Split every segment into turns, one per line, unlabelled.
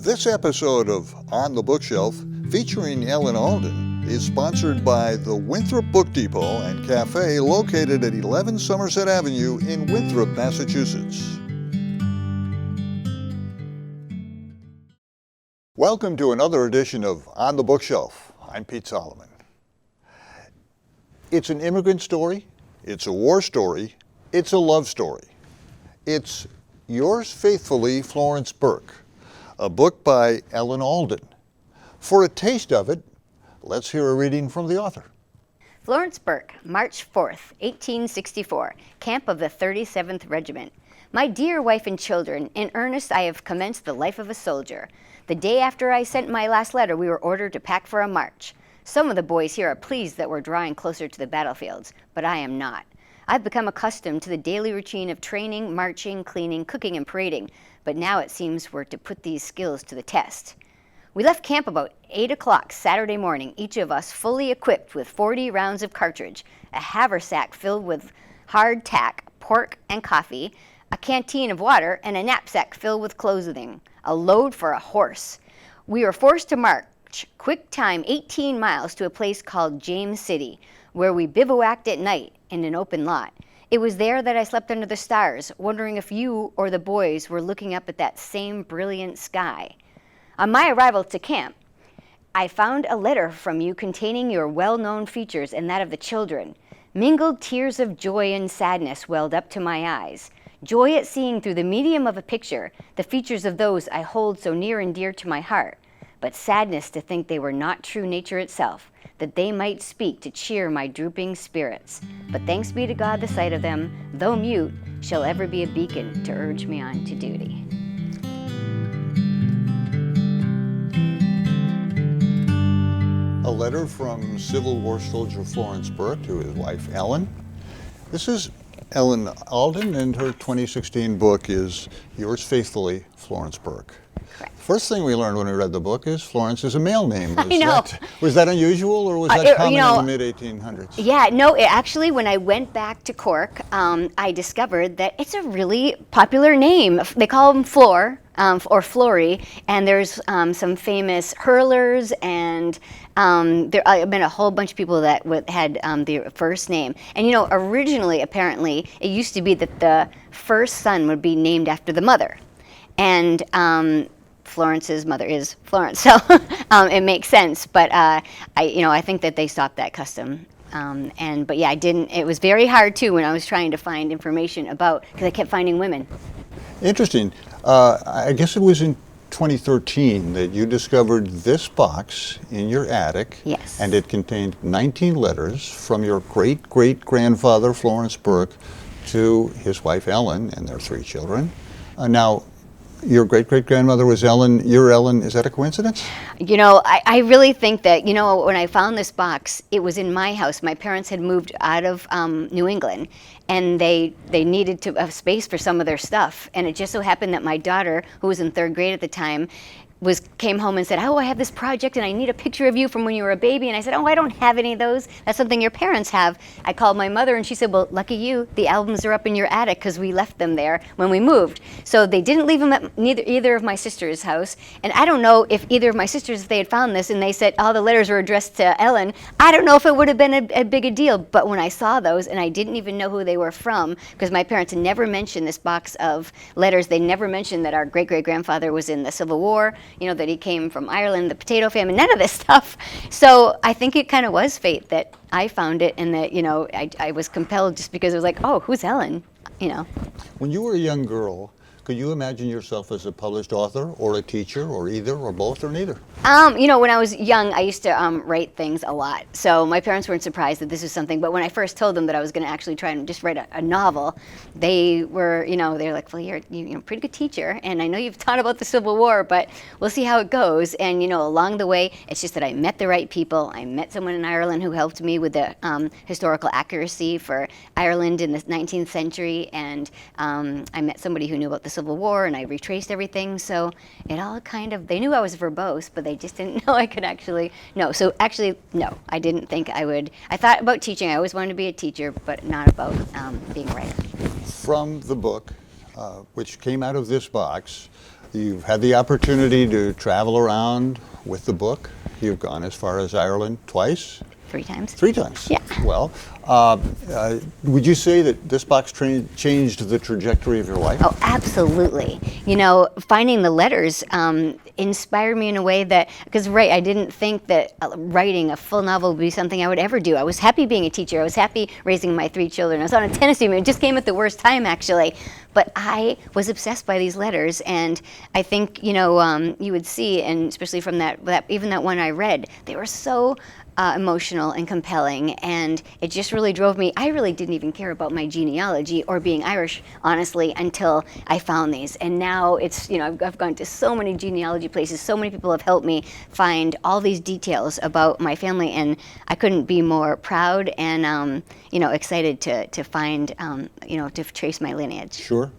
This episode of On the Bookshelf, featuring Ellen Alden, is sponsored by the Winthrop Book Depot and Cafe located at 11 Somerset Avenue in Winthrop, Massachusetts. Welcome to another edition of On the Bookshelf. I'm Pete Solomon. It's an immigrant story, it's a war story, it's a love story. It's Yours Faithfully, Florence Burke, a book by Ellen Alden. For a taste of it, let's hear a reading from the author.
Florence Burke, March 4th, 1864, Camp of the 37th Regiment. My dear wife and children, in earnest I have commenced the life of a soldier. The day after I sent my last letter, we were ordered to pack for a march. Some of the boys here are pleased that we're drawing closer to the battlefields, but I am not. I've become accustomed to the daily routine of training, marching, cleaning, cooking, and parading, but now it seems we're to put these skills to the test. We left camp about 8 o'clock Saturday morning, each of us fully equipped with 40 rounds of cartridge, a haversack filled with hard tack, pork, and coffee, a canteen of water, and a knapsack filled with clothing, a load for a horse. We were forced to march quick time 18 miles to a place called James City, where we bivouacked at night in an open lot. It was there that I slept under the stars, wondering if you or the boys were looking up at that same brilliant sky. On my arrival to camp, I found a letter from you containing your well-known features and that of the children. Mingled tears of joy and sadness welled up to my eyes. Joy at seeing through the medium of a picture the features of those I hold so near and dear to my heart, but sadness to think they were not true nature itself, that they might speak to cheer my drooping spirits. But thanks be to God, the sight of them, though mute, shall ever be a beacon to urge me on to duty.
A letter from Civil War soldier Florence Burke to his wife Ellen. This is Ellen Alden, and her 2016 book is Yours Faithfully, Florence Burke.
Correct.
First thing we learned when we read the book is Florence is a male name. Was
I know.
that unusual, or was that common in the mid-1800s?
Yeah, no, actually, when I went back to Cork, I discovered that it's a really popular name. They call them Flor, or Flory, and there's some famous hurlers, and there have been a whole bunch of people that had the first name. And originally, apparently, it used to be that the first son would be named after the mother. And Florence's mother is Florence, so it makes sense. But I think that they stopped that custom. But yeah, I didn't. It was very hard too when I was trying to find information about, because I kept finding women.
Interesting. I guess it was in 2013 that you discovered this box in your attic.
Yes.
And it contained 19 letters from your great-great-grandfather, Florence Burke, to his wife Ellen and their 3 children. Now, your great-great-grandmother was Ellen, you're Ellen. Is that a coincidence?
I really think that, when I found this box, it was in my house. My parents had moved out of New England, and they needed to have space for some of their stuff. And it just so happened that my daughter, who was in 3rd grade at the time, came home and said, I have this project and I need a picture of you from when you were a baby. And I said, I don't have any of those. That's something your parents have. I called my mother and she said, well, lucky you, the albums are up in your attic because we left them there when we moved. So they didn't leave them at either of my sister's house. And I don't know if either of my sisters, if they had found this and they said all the letters were addressed to Ellen, I don't know if it would have been a big a deal. But when I saw those, and I didn't even know who they were from, because my parents had never mentioned this box of letters. They never mentioned that our great-great-grandfather was in the Civil War, that he came from Ireland, the potato famine, none of this stuff. So I think it kind of was fate that I found it, and that, I was compelled just because it was like, oh, who's Ellen?
When you were a young girl, could you imagine yourself as a published author or a teacher or either or both or neither?
When I was young, I used to write things a lot. So my parents weren't surprised that this was something. But when I first told them that I was going to actually try and just write a novel, they were, they were like, well, you're a pretty good teacher. And I know you've taught about the Civil War, but we'll see how it goes. And, along the way, it's just that I met the right people. I met someone in Ireland who helped me with the historical accuracy for Ireland in the 19th century. And I met somebody who knew about the Civil War, and I retraced everything. So it all they knew I was verbose, but they just didn't know I could actually. No, so actually, no, I didn't think I would. I thought about teaching. I always wanted to be a teacher, but not about being a writer.
From the book, which came out of this box, You've had the opportunity to travel around with the book. You've gone as far as Ireland twice.
3 times.
3 times.
Yeah.
Well, would you say that this box changed the trajectory of your life?
Oh, absolutely. You know, finding the letters inspired me in a way that, because I didn't think that writing a full novel would be something I would ever do. I was happy being a teacher. I was happy raising my 3 children. I was on a tennis team. It just came at the worst time, actually. But I was obsessed by these letters, and I think, you know, you would see, and especially from even that one I read, they were so emotional and compelling, and it just really drove me. I really didn't even care about my genealogy or being Irish, honestly, until I found these. And now it's, you know, I've gone to so many genealogy places. So many people have helped me find all these details about my family, and I couldn't be more proud and, you know, excited to find, you know, to trace my lineage.
Sure.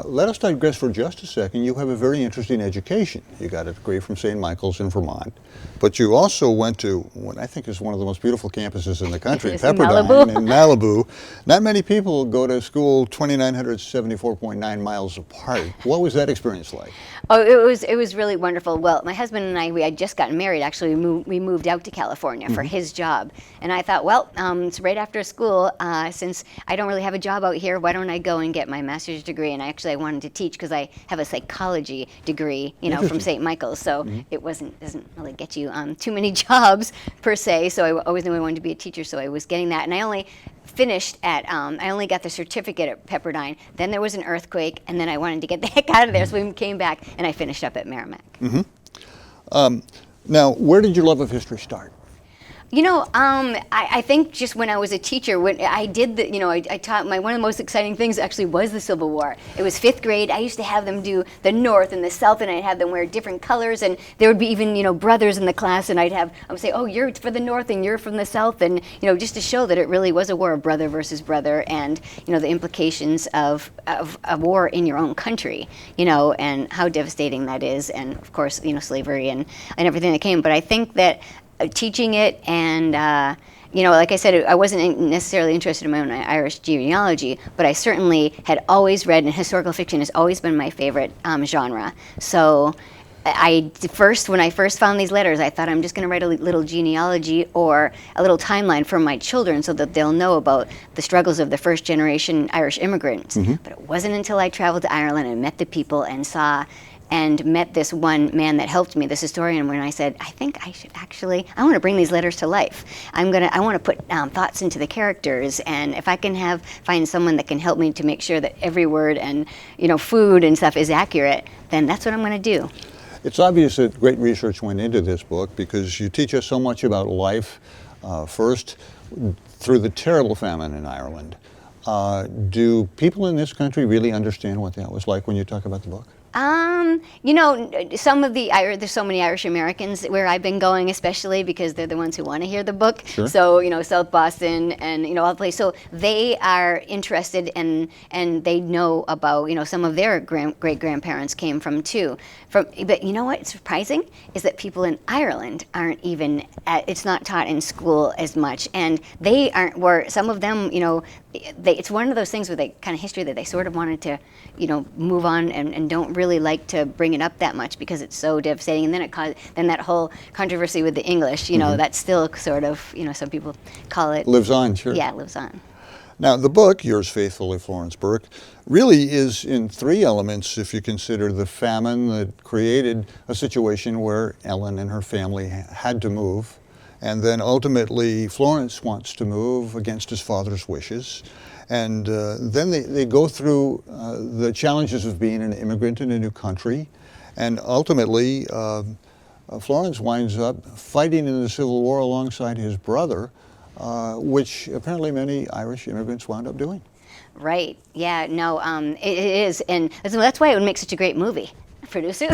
Let us digress for just a second. You have a very interesting education. You got a degree from St. Michael's in Vermont, but you also went to what I think is one of the most beautiful campuses in the country, Pepperdine in Malibu. Not many people go to school 2,974.9 miles apart. What was that experience like?
Oh, it was really wonderful. Well, my husband and I, we had just gotten married. Actually, we moved out to California for his job, and I thought, well, it's right after school. Since I don't really have a job out here, why don't I go and get my master's degree? And I wanted to teach because I have a psychology degree, you know, from St. Michael's. So it doesn't really get you too many jobs per se. So I always knew I wanted to be a teacher. So I was getting that, and I only finished at, I only got the certificate at Pepperdine. Then there was an earthquake, and then I wanted to get the heck out of there, so we came back, and I finished up at Merrimack.
Now, where did your love of history start?
You know, I think just when I was a teacher, when I did the, you know, I taught one of the most exciting things actually was the Civil War. It was 5th grade. I used to have them do the North and the South, and I'd have them wear different colors, and there would be even, you know, brothers in the class, and I would say, oh, you're for the North and you're from the South, and, you know, just to show that it really was a war of brother versus brother, and, you know, the implications of a war in your own country, you know, and how devastating that is, and of course, you know, slavery and everything that came. But I think that teaching it and, you know, like I said, I wasn't necessarily interested in my own Irish genealogy, but I certainly had always read, and historical fiction has always been my favorite genre. So when I first found these letters, I thought I'm just going to write a little genealogy or a little timeline for my children so that they'll know about the struggles of the first generation Irish immigrants. But it wasn't until I traveled to Ireland and met the people and saw and met this one man that helped me, this historian, when I said, I think I should actually, I want to bring these letters to life. I want to put thoughts into the characters, and if I can find someone that can help me to make sure that every word and, you know, food and stuff is accurate, then that's what I'm going to do.
It's obvious that great research went into this book because you teach us so much about life, first through the terrible famine in Ireland. Do people in this country really understand what that was like when you talk about the book?
You know, there's so many Irish Americans where I've been going, especially because they're the ones who want to hear the book.
Sure.
So, you know, South Boston and, you know, all the places. So they are interested and they know about, you know, some of their great-grandparents came from too. But you know what's surprising is that people in Ireland aren't even, it's not taught in school as much. And they some of them, you know, it's one of those things with a kind of history that they sort of wanted to, you know, move on and don't really like to bring it up that much because it's so devastating. And then then that whole controversy with the English, you know, that's still sort of, you know, some people call it.
Lives on, sure.
Yeah, it lives on.
Now, the book, Yours Faithfully, Florence Burke, really is in 3 elements if you consider the famine that created a situation where Ellen and her family had to move. And then ultimately, Florence wants to move against his father's wishes. And then they go through the challenges of being an immigrant in a new country. And ultimately, Florence winds up fighting in the Civil War alongside his brother, which apparently many Irish immigrants wound up doing.
Right. Yeah, no, it is. And that's why it would make such a great movie. Producer,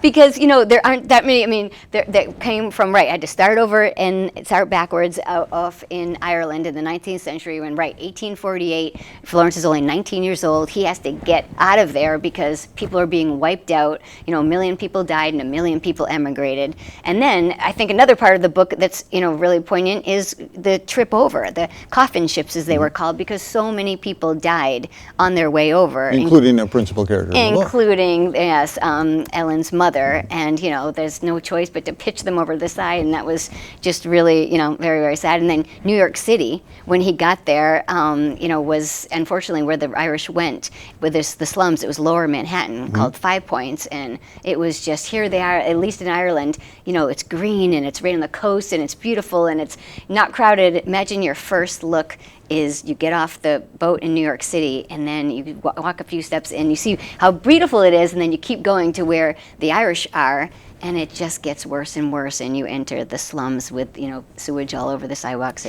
because, you know, there aren't that many. I mean, that came from I had to start backwards off in Ireland in the 19th century when 1848. Florence is only 19 years old. He has to get out of there because people are being wiped out. You know, 1 million people died and 1 million people emigrated. And then I think another part of the book that's, you know, really poignant is the trip over, the coffin ships as they were called, because so many people died on their way over,
including a principal character,
including Mass, Ellen's mother, and there's no choice but to pitch them over the side, and that was just really very, very sad. And then New York City, when he got there, was unfortunately where the Irish went with the slums. It was Lower Manhattan, called 5 Points, and it was just, here they are, at least in Ireland, it's green and it's right on the coast and it's beautiful and it's not crowded. Imagine your first look is you get off the boat in New York City, and then you walk a few steps and you see how beautiful it is, and then you keep going to where the Irish are, and it just gets worse and worse, and you enter the slums with sewage all over the sidewalks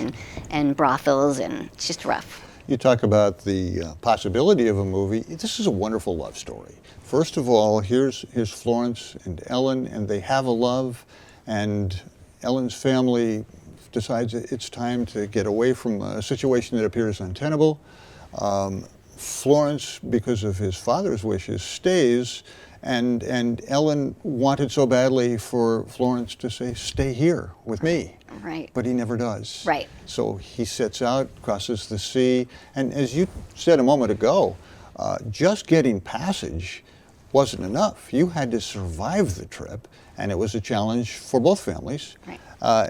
and brothels, and it's just rough.
You talk about the possibility of a movie. This is a wonderful love story. First of all, here's Florence and Ellen, and they have a love, and Ellen's family decides it's time to get away from a situation that appears untenable. Florence, because of his father's wishes, stays, and Ellen wanted so badly for Florence to say, "Stay here with me."
Right.
But he never does.
Right.
So he sets out, crosses the sea, and as you said a moment ago, just getting passage wasn't enough. You had to survive the trip, and it was a challenge for both families.
Right.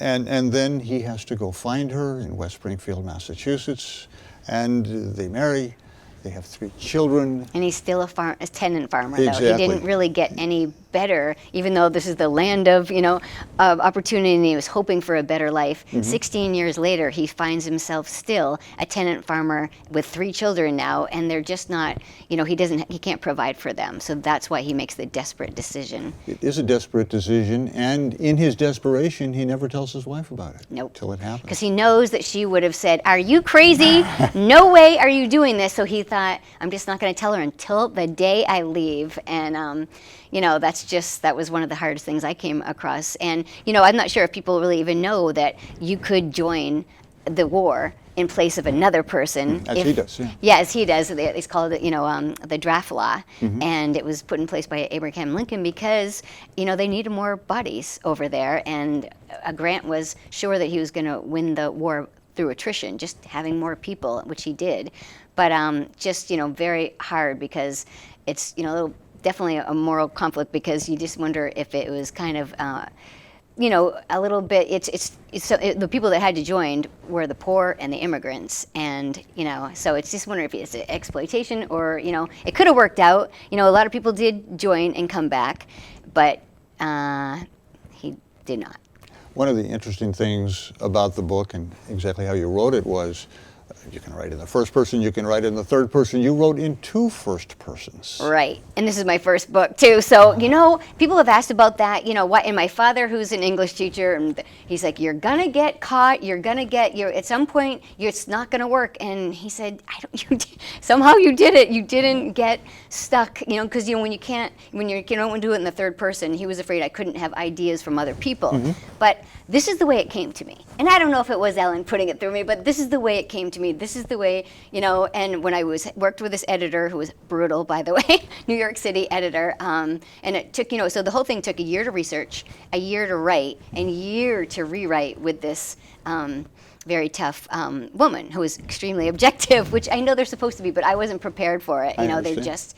And then he has to go find her in West Springfield, Massachusetts, and they marry. They have 3 children.
And he's still a tenant farmer, though.
Exactly.
He didn't really get any better, even though this is the land of, of opportunity, and he was hoping for a better life. 16 years later, he finds himself still a tenant farmer with 3 children now, and they're just not, he can't provide for them. So that's why he makes the desperate decision.
It is a desperate decision, and in his desperation, he never tells his wife about it.
Nope.
Till it happens.
Because he knows that she would have said, "Are you crazy? No way are you doing this." So he thought, I'm just not going to tell her until the day I leave. And, that was one of the hardest things I came across. And, I'm not sure if people really even know that you could join the war in place of another person.
As he does, yeah.
Yeah, as he does. It's called, the draft law. And it was put in place by Abraham Lincoln because, they needed more bodies over there. And Grant was sure that he was going to win the war through attrition, just having more people, which he did. But very hard because it's, definitely a moral conflict, because you just wonder if it was kind of, a little bit, the people that had to join were the poor and the immigrants. And, so it's just wondering if it's exploitation or, it could have worked out. A lot of people did join and come back, but he did not.
One of the interesting things about the book and exactly how you wrote it was you can write in the first person, you can write in the third person. You wrote in 2 first persons.
Right. And this is my first book, too. So, people have asked about that, what, and my father, who's an English teacher, and he's like, you're going to get caught, at some point, it's not going to work. And he said, somehow you did it. You didn't get stuck, because, when you don't do it in the third person, he was afraid I couldn't have ideas from other people. But this is the way it came to me. And I don't know if it was Ellen putting it through me, but this is the way it came to me. This is the way, and when I worked with this editor who was brutal, by the way, New York City editor, and it took, so the whole thing took a year to research, a year to write, and a year to rewrite with this very tough woman who was extremely objective, which I know they're supposed to be, but I wasn't prepared for it. They're just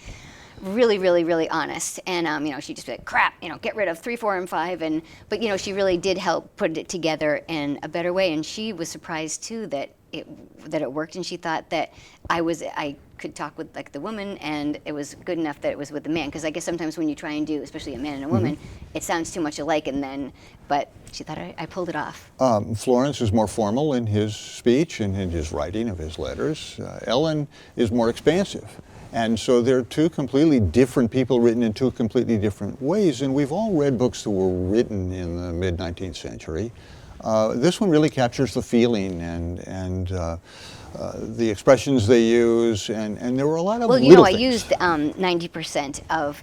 really, really, really honest. And, she just be like, crap, get rid of 3, 4, and 5. But she really did help put it together in a better way. And she was surprised, too, that it worked. And she thought that I could talk with, like, the woman, and it was good enough that it was with the man. Because I guess sometimes when you try and do, especially a man and a woman, it sounds too much alike. But she thought I pulled it off.
Florence is more formal in his speech and in his writing of his letters. Ellen is more expansive. And so they're 2 completely different people written in 2 completely different ways. And we've all read books that were written in the mid-19th century. This one really captures the feeling and the expressions they use, and there were a lot of little
I
things.
used 90% of,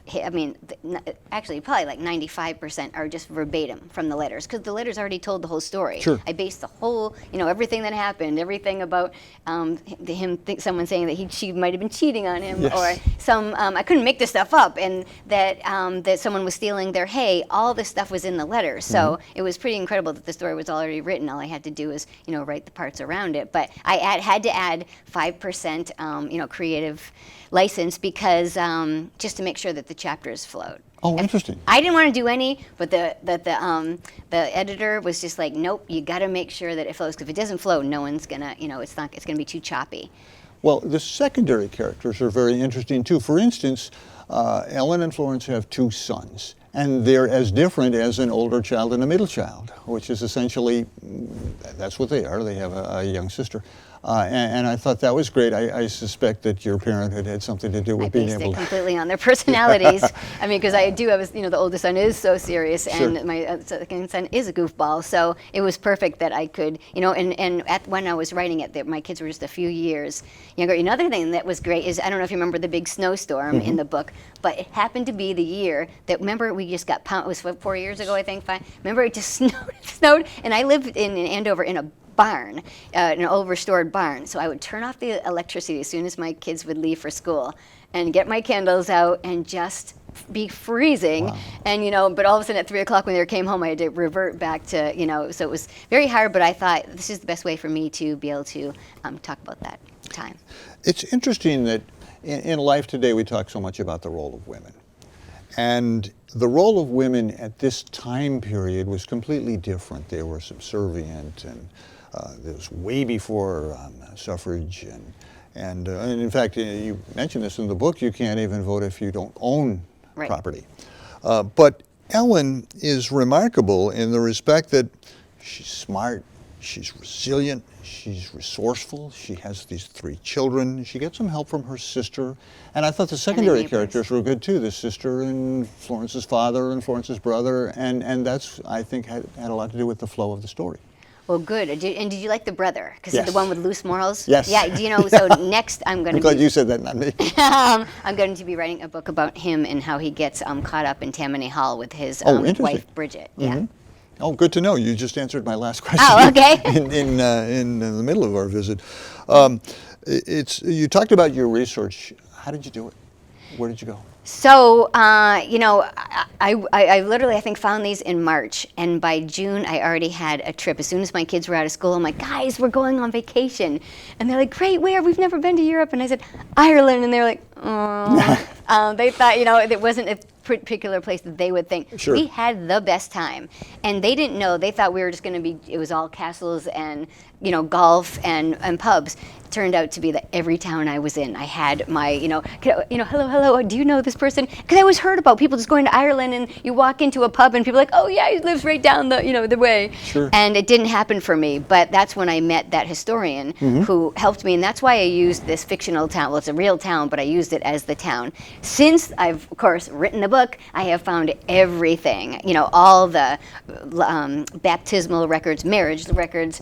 actually probably like 95% are just verbatim from the letters, because the letters already told the whole story.
Sure.
I based the whole, everything that happened, everything about someone saying that she might have been cheating on him,
Yes.
or I couldn't make this stuff up, and that someone was stealing their hay. All this stuff was in the letters, so it was pretty incredible that the story was already written. All I had to do was, write the parts around it. But I had had to add 5%, creative license because just to make sure that the chapters flowed.
Oh, interesting.
I didn't want to do any, but the editor was just like, nope, you got to make sure that it flows. Because if it doesn't flow, no one's gonna, it's gonna be too choppy.
Well, the secondary characters are very interesting too. For instance, Ellen and Florence have 2 sons, and they're as different as an older child and a middle child, which is essentially, that's what they are. They have a young sister. And I thought that was great. I suspect that your parenthood had something to do with being able to...
I based it completely on their personalities. I mean, because the oldest son is so serious, and
Sure.
my second son is a goofball. So it was perfect that I could, when I was writing it, my kids were just a few years younger. Another thing that was great is, I don't know if you remember the big snowstorm in the book, but it happened to be the year that, remember, we just got pounded. It was 4 years ago, I think. Remember, it just snowed, and I lived in Andover in a barn, an old restored barn. So I would turn off the electricity as soon as my kids would leave for school and get my candles out and just be freezing.
Wow.
And, but all of a sudden at 3 o'clock when they came home, I had to revert back to, so it was very hard, but I thought this is the best way for me to be able to talk about that time.
It's interesting that in life today we talk so much about the role of women. And the role of women at this time period was completely different. They were subservient, and it was way before suffrage. And in fact, you mentioned this in the book, you can't even vote if you don't own property. But Ellen is remarkable in the respect that she's smart, she's resilient, she's resourceful, she has these 3 children, she gets some help from her sister, and I thought the secondary characters were good too, the sister and Florence's father and Florence's brother, and that's, I think, had a lot to do with the flow of the story.
Well, good. And did you like the brother? Because
Yes.
the one with loose morals?
Yes.
Yeah, so next I'm going to
I'm glad you said that, not me.
I'm going to be writing a book about him and how he gets caught up in Tammany Hall with his wife, Bridget. Yeah.
Oh, good to know. You just answered my last question.
Oh, okay.
in the middle of our visit. You talked about your research. How did you do it? Where did you go?
So, I literally, I think, found these in March, and by June, I already had a trip. As soon as my kids were out of school, I'm like, guys, we're going on vacation. And they're like, great, where? We've never been to Europe. And I said, Ireland. And they're like, oh. They thought, it wasn't a particular place that they would think.
Sure.
We had the best time. And they didn't know. They thought we were just going to be, it was all castles and, golf and pubs. It turned out to be that every town I was in, I had my, hello, do you know this person? Because I always heard about people just going to Ireland, and you walk into a pub and people are like, oh yeah, he lives right down the way.
Sure.
And it didn't happen for me, but that's when I met that historian who helped me, and that's why I used this fictional town. Well, it's a real town, but I used it as the town. Since I've, of course, written the book, I have found everything, all the baptismal records, marriage records,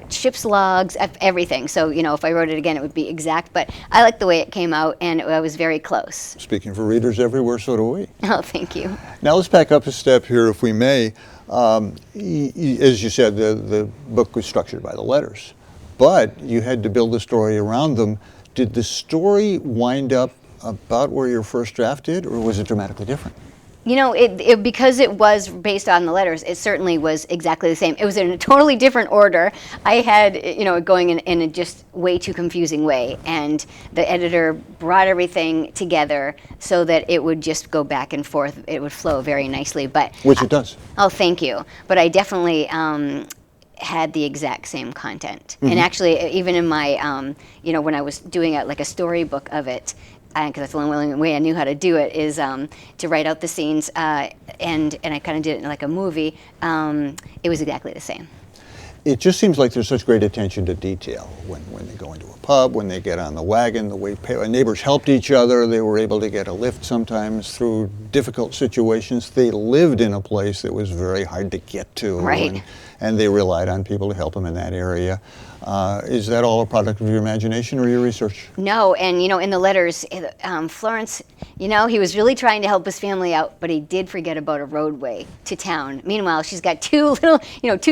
ship's logs, everything. So, if I wrote it again, it would be exact, but I like the way it came out, and I was very close.
Speaking for readers everywhere, so do we.
Oh, thank you.
Now let's back up a step here, if we may. As you said, the book was structured by the letters, but you had to build a story around them. Did the story wind up about where your first draft did, or was it dramatically different?
Because it was based on the letters, it certainly was exactly the same. It was in a totally different order. I had, going in a just way too confusing way. And the editor brought everything together so that it would just go back and forth. It would flow very nicely.
Which it does.
Oh, thank you. But I definitely had the exact same content. And actually, even in my, when I was doing a storybook of it, because that's the only way I knew how to do it, is to write out the scenes, and I kind of did it in like a movie. It was exactly the same.
It just seems like there's such great attention to detail when they go into a pub, when they get on the wagon, the way neighbors helped each other. They were able to get a lift sometimes through difficult situations. They lived in a place that was very hard to get to.
Right.
And they relied on people to help them in that area. Is that all a product of your imagination or your research?
No, and in the letters, Florence, he was really trying to help his family out, but he did forget about a roadway to town. Meanwhile, she's got two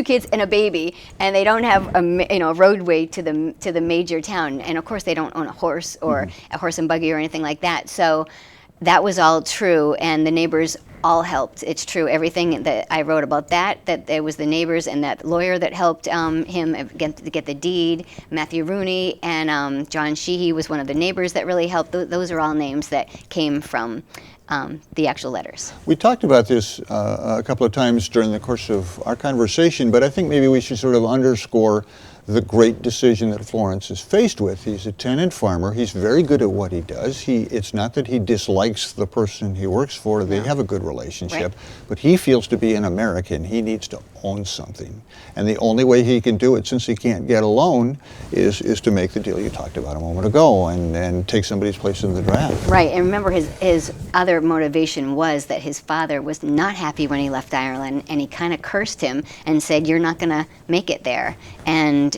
kids and a baby, and they don't have a roadway to the major town. And of course, they don't own a horse or a horse and buggy or anything like that. So That was all true, and the neighbors all helped. It's true. Everything that I wrote about that it was the neighbors and that lawyer that helped him get the deed, Matthew Rooney, and John Sheehy was one of the neighbors that really helped. Those are all names that came from the actual letters.
We talked about this a couple of times during the course of our conversation, but I think maybe we should sort of underscore the great decision that Florence is faced with. He's a tenant farmer. He's very good at what he does. It's not that he dislikes the person he works for. They have a good relationship.
Right.
But he feels to be an American, he needs to own something. And the only way he can do it, since he can't get a loan, is to make the deal you talked about a moment ago and take somebody's place in the draft.
Right, and remember his other motivation was that his father was not happy when he left Ireland, and he kind of cursed him and said, "You're not going to make it there." And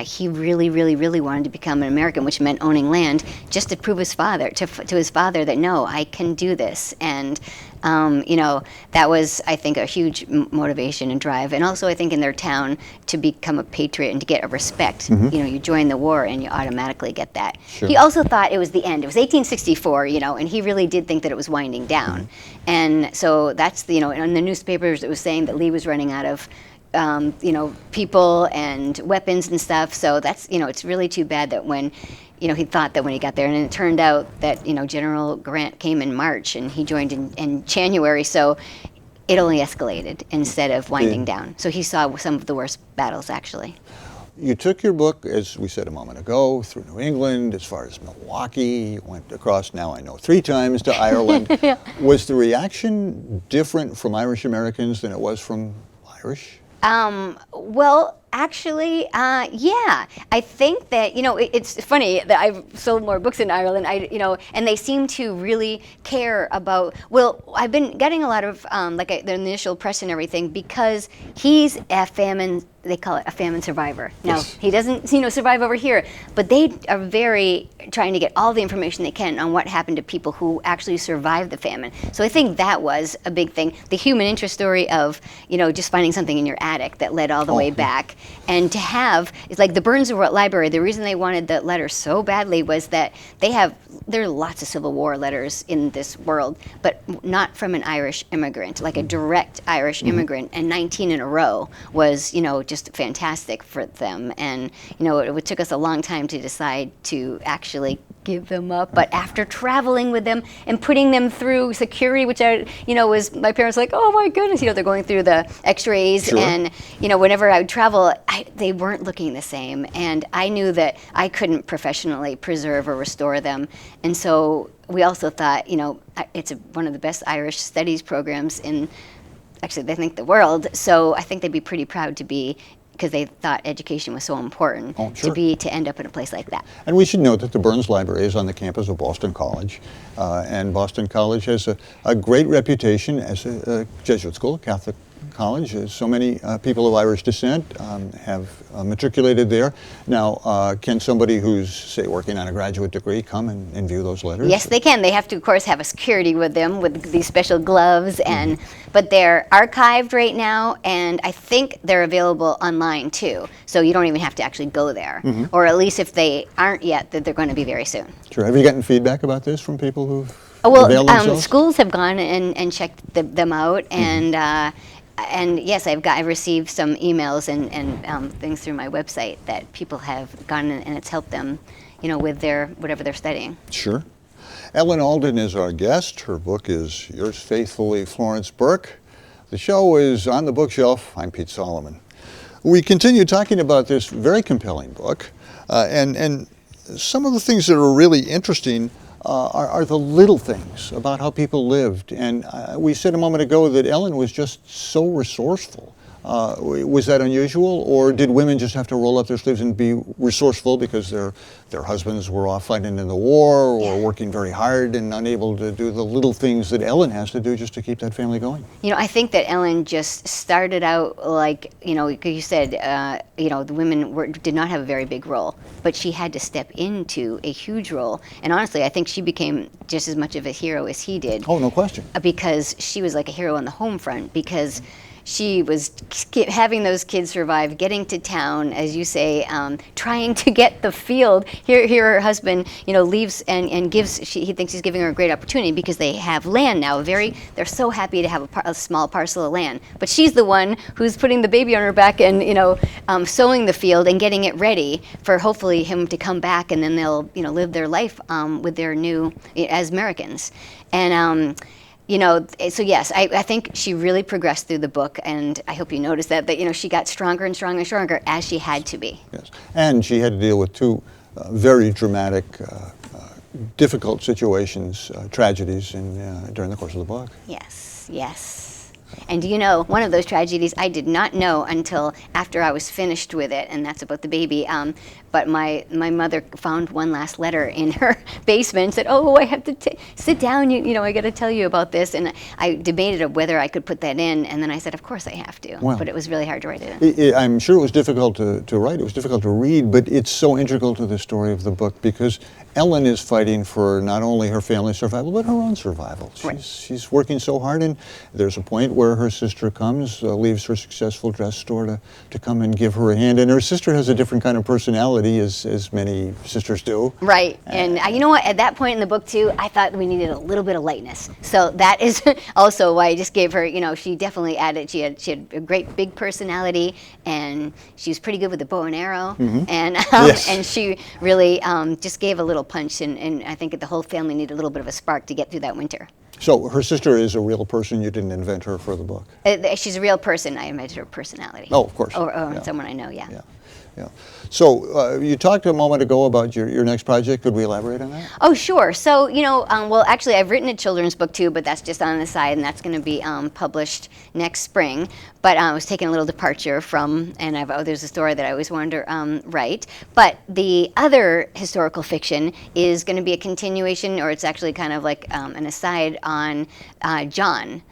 he really, really, really wanted to become an American, which meant owning land, just to prove his father to his father that no, I can do this. And that was, I think, a huge motivation and drive. And also, I think, in their town, to become a patriot and to get a respect. You join the war and you automatically get that.
Sure.
He also thought it was the end. It was 1864, and he really did think that it was winding down. And so that's, in the newspapers it was saying that Lee was running out of people and weapons and stuff. So that's, it's really too bad that when, he thought that when he got there, and it turned out that, General Grant came in March and he joined in January. So it only escalated instead of winding down. So he saw some of the worst battles, actually.
You took your book, as we said a moment ago, through New England, as far as Milwaukee. You went across, now I know, 3 times to Ireland.
Yeah.
Was the reaction different from Irish Americans than it was from Irish?
Well, actually, yeah. I think that, it's funny that I've sold more books in Ireland, and they seem to really care about, well, I've been getting a lot of, the initial press and everything, because he's a famine, they call it a famine survivor. Now,
Yes.
he doesn't, survive over here, but they are very trying to get all the information they can on what happened to people who actually survived the famine. So I think that was a big thing. The human interest story of, just finding something in your attic that led all the way back. And to have, it's like the Burns Library, the reason they wanted the letter so badly was that there are lots of Civil War letters in this world, but not from an Irish immigrant, like a direct Irish immigrant, and 19 in a row was, just fantastic for them. And, it took us a long time to decide to actually give them up, but after traveling with them and putting them through security, which was, my parents like, oh my goodness, they're going through the x-rays.
Sure.
And, whenever I would travel, they weren't looking the same. And I knew that I couldn't professionally preserve or restore them. And so we also thought, it's one of the best Irish studies programs in, actually, they think the world. So I think they'd be pretty proud to be, because they thought education was so important,
Sure.
to end up in a place like that.
And we should note that the Burns Library is on the campus of Boston College, and Boston College has a great reputation as a Jesuit school, a Catholic college. So many people of Irish descent have matriculated there. Now, can somebody who's, say, working on a graduate degree come and view those letters?
Yes, they can. They have to, of course, have a security with them with these special gloves, and but they're archived right now, and I think they're available online too. So you don't even have to actually go there, or at least if they aren't yet, that they're going to be very soon.
Sure. Have you gotten feedback about this from people who've availed themselves?
Schools have gone and checked them out, and yes, I've received some emails and things through my website that people have gone and it's helped them, with their whatever they're studying.
Sure. Ellen Alden is our guest. Her book is Yours Faithfully, Florence Burke. The show is On the Bookshelf. I'm Pete Solomon. We continue talking about this very compelling book, and some of the things that are really interesting are the little things about how people lived. And we said a moment ago that Ellen was just so resourceful. Was that unusual, or did women just have to roll up their sleeves and be resourceful because their husbands were off fighting in the war or working very hard and unable to do the little things that Ellen has to do just to keep that family going?
I think that Ellen just started out like, you said, the women did not have a very big role, but she had to step into a huge role. And honestly, I think she became just as much of a hero as he did.
Oh, no question.
Because she was like a hero on the home front, because she was having those kids survive, getting to town, as you say, trying to get the field. Here her husband, leaves and gives. He thinks he's giving her a great opportunity because they have land now. They're so happy to have a small parcel of land. But she's the one who's putting the baby on her back and sowing the field and getting it ready for hopefully him to come back, and then they'll live their life with their new as Americans. And so yes, I think she really progressed through the book, and I hope you noticed that she got stronger and stronger and stronger as she had to be.
Yes, and she had to deal with two very dramatic, difficult situations, tragedies during the course of the book.
Yes, yes. And do you know, one of those tragedies I did not know until after I was finished with it, and that's about the baby. But my mother found one last letter in her basement and said, "Oh, I have to sit down. I got to tell you about this." And I debated whether I could put that in, and then I said, "Of course I have to."
Well,
but it was really hard to write it in.
I'm sure it was difficult to write. It was difficult to read, but it's so integral to the story of the book because Ellen is fighting for not only her family's survival, but her own survival. She's working so hard, and there's a point where her sister comes, leaves her successful dress store to come and give her a hand. And her sister has a different kind of personality, as many sisters do.
Right. And you know what? At that point in the book, too, I thought we needed a little bit of lightness. So that is also why I just gave her, she definitely added, she had a great big personality, and she was pretty good with the bow and arrow.
Mm-hmm.
And
Yes.
and she really just gave a little punch, and I think the whole family needed a little bit of a spark to get through that winter.
So her sister is a real person. You didn't invent her for the book.
She's a real person. I invented her personality.
Oh, of course.
Or
Yeah.
someone I know, yeah.
Yeah. So you talked a moment ago about your next project. Could we elaborate on that?
Oh, sure. So, well, actually, I've written a children's book, too, but that's just on the side, and that's going to be published next spring. But I was taking a little departure from, and there's a story that I always wanted to write. But the other historical fiction is going to be a continuation, or it's actually kind of like an aside on John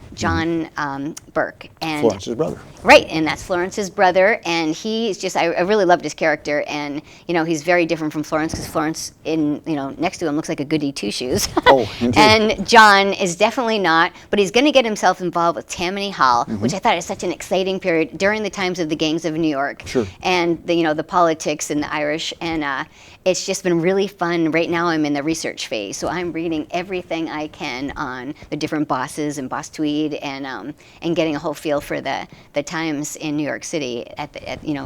Burke. And
Florence's brother.
Right, and that's Florence's brother, and he's just, I really loved his character, and, he's very different from Florence, because Florence, next to him looks like a goody two-shoes.
Oh, indeed.
And John is definitely not, but he's going to get himself involved with Tammany Hall, which I thought is such an exciting period during the times of the gangs of New York.
Sure.
And, the politics and the Irish, and it's just been really fun. Right now I'm in the research phase, so I'm reading everything I can on the different bosses and Boss Tweed, and getting a whole feel for the times in New York City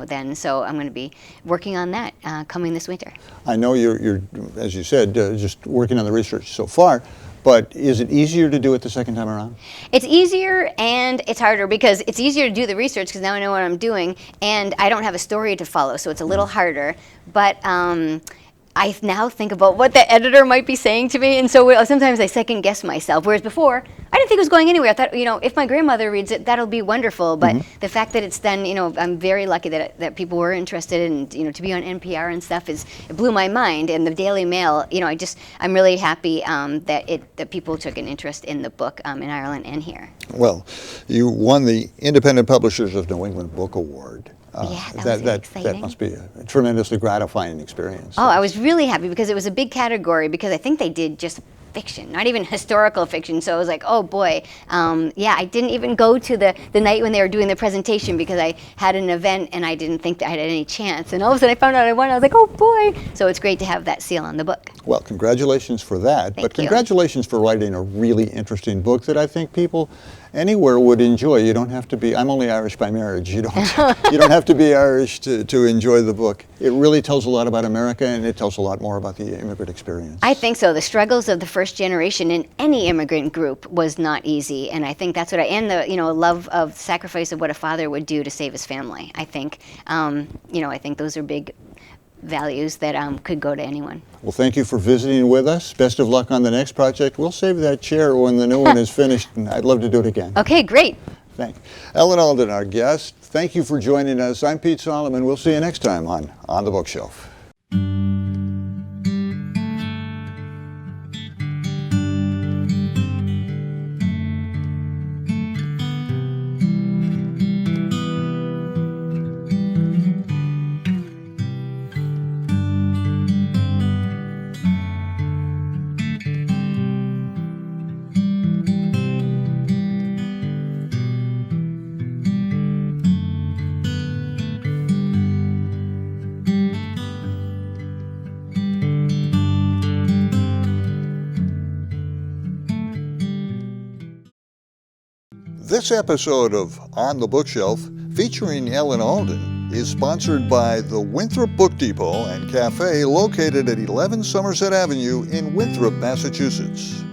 then. So I'm going to be working on that coming this winter.
I know you're as you said, just working on the research so far. But is it easier to do it the second time around?
It's easier and it's harder, because it's easier to do the research because now I know what I'm doing, and I don't have a story to follow, so it's a little harder. But I now think about what the editor might be saying to me, and so sometimes I second guess myself. Whereas before, I didn't think it was going anywhere. I thought, if my grandmother reads it, that'll be wonderful. But the fact that it's done, I'm very lucky that people were interested, and to be on NPR and stuff it blew my mind. And the Daily Mail, I'm really happy that people took an interest in the book in Ireland and here.
Well, you won the Independent Publishers of New England Book Award.
Yeah, that was exciting.
That must be a tremendously gratifying experience.
Oh, I was really happy because it was a big category, because I think they did just fiction, not even historical fiction. So I was like, oh boy. I didn't even go to the night when they were doing the presentation because I had an event and I didn't think that I had any chance. And all of a sudden I found out I won. I was like, oh boy. So it's great to have that seal on the book.
Well, congratulations for that.
Thank you.
Congratulations for writing a really interesting book that I think people anywhere would enjoy. You don't have to be, I'm only Irish by marriage. You don't have to be Irish to enjoy the book. It really tells a lot about America, and it tells a lot more about the immigrant experience.
I think so. The struggles of the first generation in any immigrant group was not easy, and I think that's what and the love of sacrifice of what a father would do to save his family. I think I think those are big values that could go to anyone.
Well, thank you for visiting with us. Best of luck on the next project. We'll save that chair when the new one is finished, and I'd love to do it again.
Okay, great.
Thanks. Ellen Alden, our guest. Thank you for joining us. I'm Pete Solomon. We'll see you next time on the Bookshelf. This episode of On the Bookshelf, featuring Ellen Alden, is sponsored by the Winthrop Book Depot and Cafe located at 11 Somerset Avenue in Winthrop, Massachusetts.